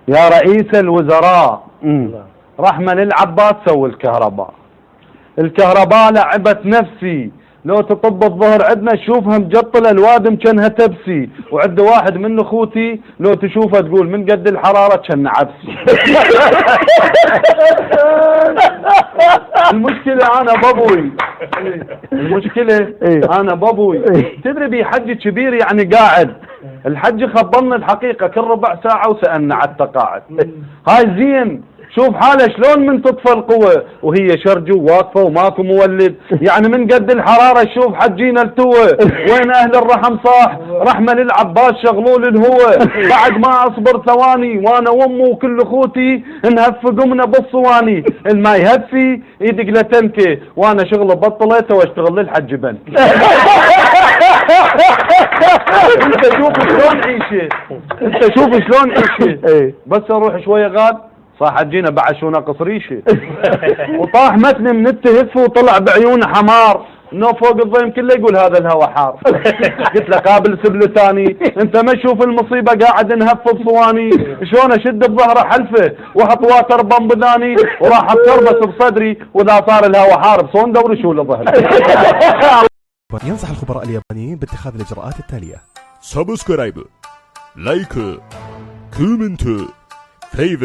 يا رئيس الوزراء رحمن العباس سوي الكهرباء لعبت نفسي، لو تطب الظهر عندنا تشوفها مجطله الوادم كانها تبسي، وعند واحد من اخوتي لو تشوفه تقول من قد الحراره كان عبسي. المشكله انا بابوي، انا بابوي تدري بي حج كبير يعني قاعد، الحج خبرنا الحقيقه كل ربع ساعه وسالنا على التقاعد. هاي زين شوف حاله شلون من تطفى القوة وهي شرجو واقفة وماكو مولد، يعني من قد الحرارة شوف حجينا التوه، وين اهل الرحم صاح رحمن العباس شغلوا الهوى، بعد ما اصبر ثواني وانا وامه وكل اخوتي نهف قمنا بالصواني، الما يهفي يدق لتنكي وانا شغل بطلته واشتغل للحج بنك. انت شوف شلون عيشه، انت شوف شلون عيشه، بس اروح شوية غاد صح حجينا بعشونا قصريشه. وطاح متني من التهف وطلع بعيونه حمار، انه فوق الضيم كله يقول هذا الهوا حار. قلت له قابل سبله ثاني، انت ما تشوف المصيبه قاعد نهف بصواني، شلون اشد بظهره حلفه واحط واتر بم بذاني، وراح اتربس بصدري واذا صار الهوا حار بصون دوري شو لظهري. ينصح الخبراء اليابانيين باتخاذ الاجراءات التاليه: سبسكرايب، لايك، كومنت، فيفر